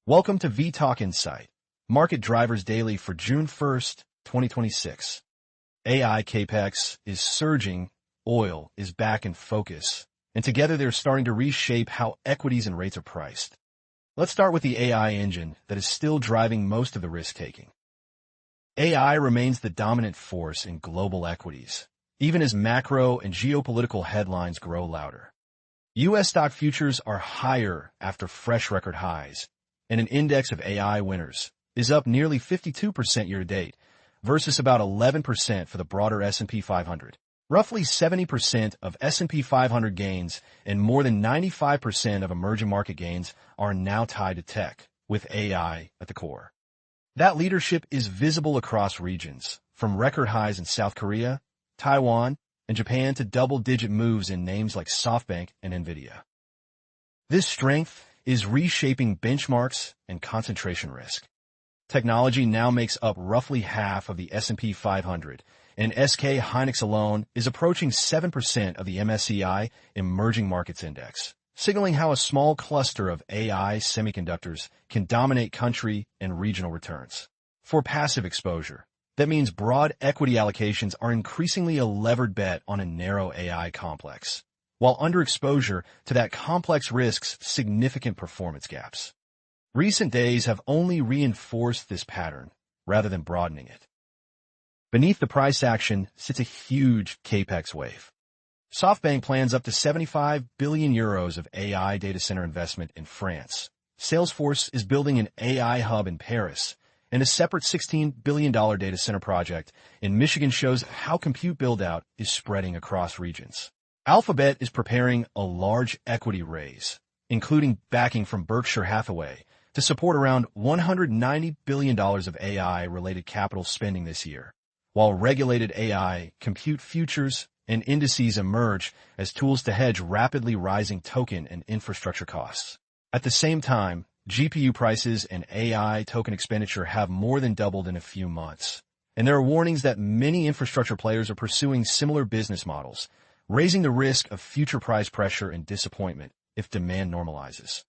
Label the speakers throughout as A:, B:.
A: Welcome to vTalkInsight, Market Drivers Daily for June 1st, 2026. AI Capex is surging, oil is back in focus, and together they're starting to reshape how equities and rates are priced. Let's start with the AI engine that is still driving most of the risk-taking. AI remains the dominant force in global equities, even as macro and geopolitical headlines grow louder. U.S. stock futures are higher after fresh record highs, and an index of AI winners is up nearly 52% year-to-date versus about 11% for the broader S&P 500. Roughly 70% of S&P 500 gains and more than 95% of emerging market gains are now tied to tech, with AI at the core. That leadership is visible across regions, from record highs in South Korea, Taiwan, and Japan to double-digit moves in names like SoftBank and NVIDIA. This strength is reshaping benchmarks and concentration risk. Technology now makes up roughly half of the S&P 500, and SK Hynix alone is approaching 7% of the MSCI Emerging Markets Index, signaling how a small cluster of AI semiconductors can dominate country and regional returns. For passive exposure, that means broad equity allocations are increasingly a levered bet on a narrow AI complex, while underexposure to that complex risks significant performance gaps. Recent days have only reinforced this pattern rather than broadening it. Beneath the price action sits a huge Capex wave. SoftBank plans up to 75 billion euros of AI data center investment in France. Salesforce is building an AI hub in Paris, and a separate $16 billion data center project in Michigan shows how compute build-out is spreading across regions. Alphabet is preparing a large equity raise, including backing from Berkshire Hathaway, to support around $190 billion of AI-related capital spending this year, while regulated AI, compute futures, and indices emerge as tools to hedge rapidly rising token and infrastructure costs. At the same time, GPU prices and AI token expenditure have more than doubled in a few months, and there are warnings that many infrastructure players are pursuing similar business models, raising the risk of future price pressure and disappointment if demand normalizes.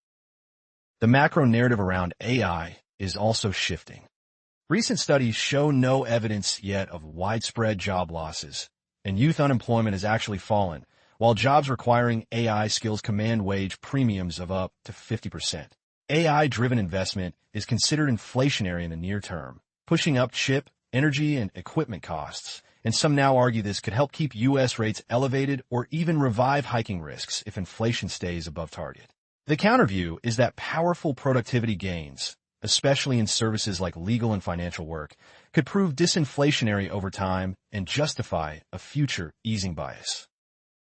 A: The macro narrative around AI is also shifting. Recent studies show no evidence yet of widespread job losses, and youth unemployment has actually fallen, while jobs requiring AI skills command wage premiums of up to 50%. AI-driven investment is considered inflationary in the near term, pushing up chip, energy, and equipment costs, and some now argue this could help keep U.S. rates elevated or even revive hiking risks if inflation stays above target. The counterview is that powerful productivity gains, especially in services like legal and financial work, could prove disinflationary over time and justify a future easing bias.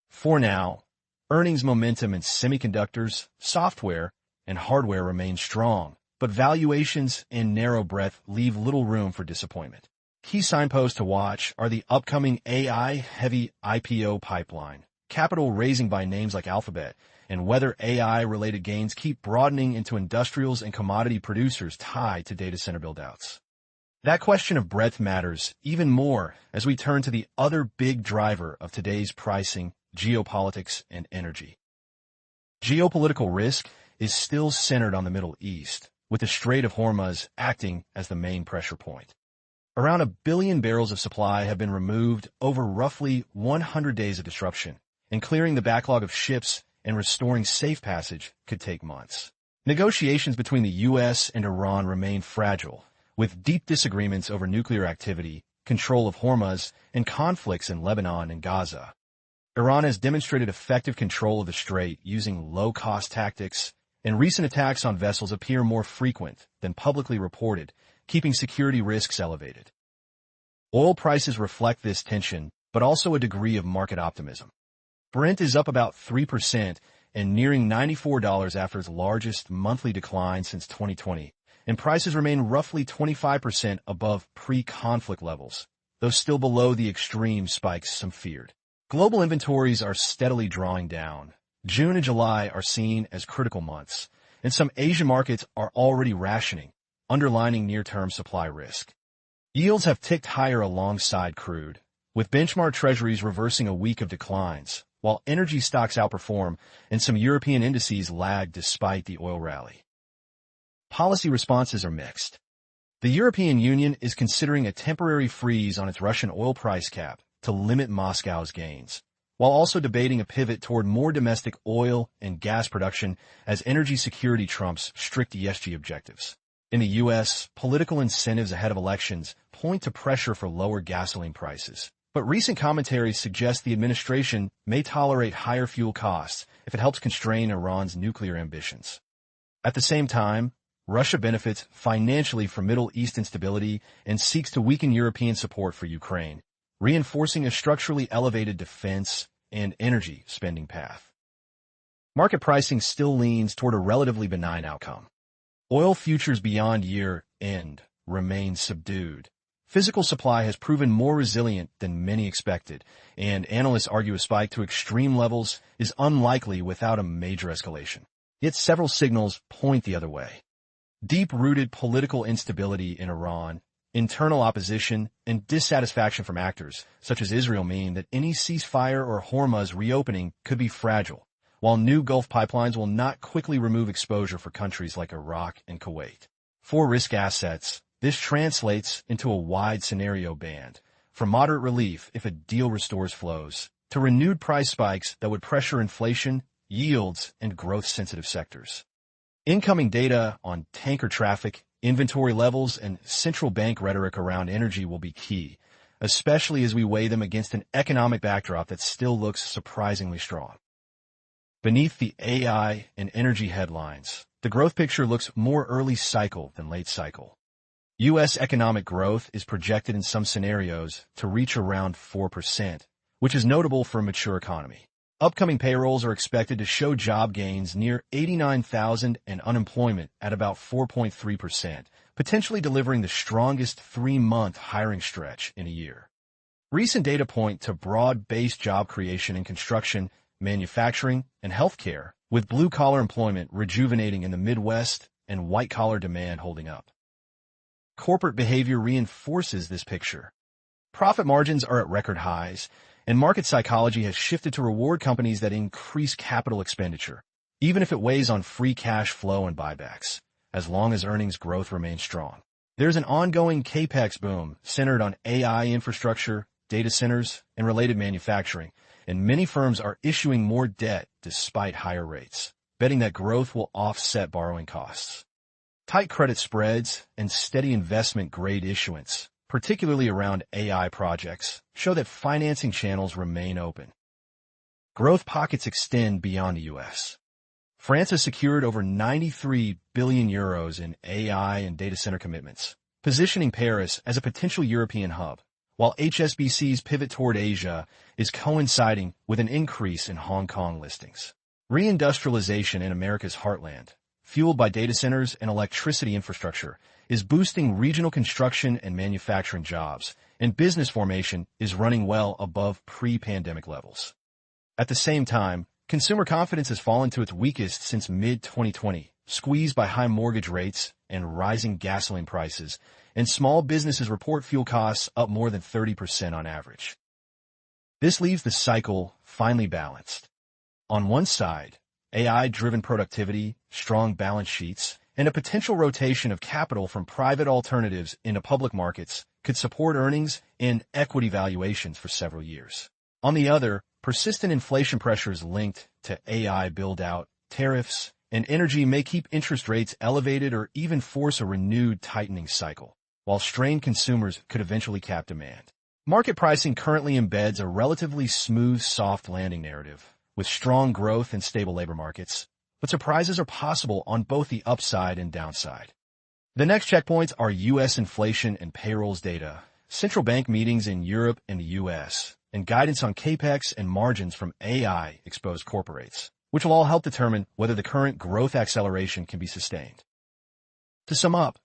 A: For now, earnings momentum in semiconductors, software, and hardware remain strong, but valuations and narrow breadth leave little room for disappointment. Key signposts to watch are the upcoming AI-heavy IPO pipeline, capital raising by names like Alphabet, and whether AI-related gains keep broadening into industrials and commodity producers tied to data center build-outs. That question of breadth matters even more as we turn to the other big driver of today's pricing, geopolitics and energy. Geopolitical risk is still centered on the Middle East, with the Strait of Hormuz acting as the main pressure point. Around 1 billion barrels of supply have been removed over roughly 100 days of disruption, and clearing the backlog of ships and restoring safe passage could take months. Negotiations between the U.S. and Iran remain fragile, with deep disagreements over nuclear activity, control of Hormuz, and conflicts in Lebanon and Gaza. Iran has demonstrated effective control of the strait using low-cost tactics, and recent attacks on vessels appear more frequent than publicly reported, keeping security risks elevated. Oil prices reflect this tension, but also a degree of market optimism. Brent is up about 3% and nearing $94 after its largest monthly decline since 2020, and prices remain roughly 25% above pre-conflict levels, though still below the extreme spikes some feared. Global inventories are steadily drawing down. June and July are seen as critical months, and some Asian markets are already rationing, underlining near-term supply risk. Yields have ticked higher alongside crude, with benchmark treasuries reversing a week of declines, while energy stocks outperform and some European indices lag despite the oil rally. policy responses are mixed. The European Union is considering a temporary freeze on its Russian oil price cap to limit Moscow's gains, while also debating a pivot toward more domestic oil and gas production as energy security trumps strict ESG objectives. In the U.S., political incentives ahead of elections point to pressure for lower gasoline prices, but recent commentaries suggest the administration may tolerate higher fuel costs if it helps constrain Iran's nuclear ambitions. At the same time, Russia benefits financially from Middle East instability and seeks to weaken European support for Ukraine, reinforcing a structurally elevated defense and energy spending path. Market pricing still leans toward a relatively benign outcome. Oil futures beyond year-end remain subdued. Physical supply has proven more resilient than many expected, and analysts argue a spike to extreme levels is unlikely without a major escalation. Yet several signals point the other way. Deep-rooted political instability in Iran, internal opposition, and dissatisfaction from actors, such as Israel, mean that any ceasefire or Hormuz reopening could be fragile, while new Gulf pipelines will not quickly remove exposure for countries like Iraq and Kuwait. For risk assets, this translates into a wide scenario band, from moderate relief if a deal restores flows, to renewed price spikes that would pressure inflation, yields, and growth-sensitive sectors. Incoming data on tanker traffic, inventory levels, and central bank rhetoric around energy will be key, especially as we weigh them against an economic backdrop that still looks surprisingly strong. Beneath the AI and energy headlines, the growth picture looks more early cycle than late cycle. U.S. economic growth is projected in some scenarios to reach around 4%, which is notable for a mature economy. Upcoming payrolls are expected to show job gains near 89,000 and unemployment at about 4.3%, potentially delivering the strongest three-month hiring stretch in a year. Recent data point to broad-based job creation in construction, manufacturing, and healthcare, with blue-collar employment rejuvenating in the Midwest and white-collar demand holding up. Corporate behavior reinforces this picture. Profit margins are at record highs, and market psychology has shifted to reward companies that increase capital expenditure, even if it weighs on free cash flow and buybacks, as long as earnings growth remains strong. There's an ongoing Capex boom centered on AI infrastructure, data centers, and related manufacturing, and many firms are issuing more debt despite higher rates, betting that growth will offset borrowing costs. Tight credit spreads and steady investment-grade issuance, particularly around AI projects, show that financing channels remain open. Growth pockets extend beyond the U.S. France has secured over 93 billion euros in AI and data center commitments, positioning Paris as a potential European hub, while HSBC's pivot toward Asia is coinciding with an increase in Hong Kong listings. Reindustrialization in America's heartland, fueled by data centers and electricity infrastructure, is boosting regional construction and manufacturing jobs, and business formation is running well above pre-pandemic levels. At the same time, consumer confidence has fallen to its weakest since mid-2020, squeezed by high mortgage rates and rising gasoline prices, and small businesses report fuel costs up more than 30% on average. This leaves the cycle finely balanced. On one side, AI-driven productivity, strong balance sheets, and a potential rotation of capital from private alternatives into public markets could support earnings and equity valuations for several years. On the other, persistent inflation pressures linked to AI build-out, tariffs, and energy may keep interest rates elevated or even force a renewed tightening cycle, while strained consumers could eventually cap demand. Market pricing currently embeds a relatively smooth soft landing narrative, with strong growth and stable labor markets, but surprises are possible on both the upside and downside. The next checkpoints are U.S. inflation and payrolls data, central bank meetings in Europe and the U.S., and guidance on Capex and margins from AI-exposed corporates, which will all help determine whether the current growth acceleration can be sustained. To sum up,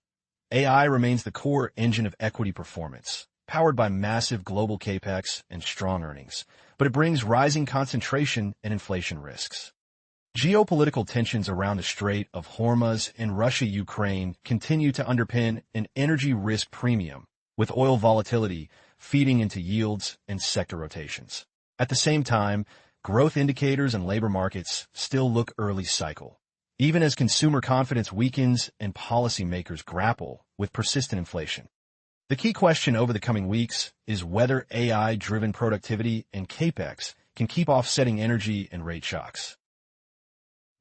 A: AI remains the core engine of equity performance, powered by massive global Capex and strong earnings, but it brings rising concentration and inflation risks. Geopolitical tensions around the Strait of Hormuz and Russia-Ukraine continue to underpin an energy risk premium, with oil volatility feeding into yields and sector rotations. At the same time, growth indicators and labor markets still look early cycle, even as consumer confidence weakens and policymakers grapple with persistent inflation. The key question over the coming weeks is whether AI-driven productivity and Capex can keep offsetting energy and rate shocks.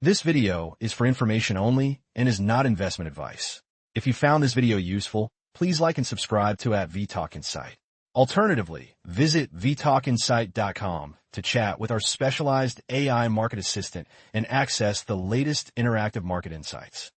A: This video is for information only and is not investment advice. If you found this video useful, please like and subscribe to vTalkInsight. Alternatively, visit vTalkInsight.com to chat with our specialized AI market assistant and access the latest interactive market insights.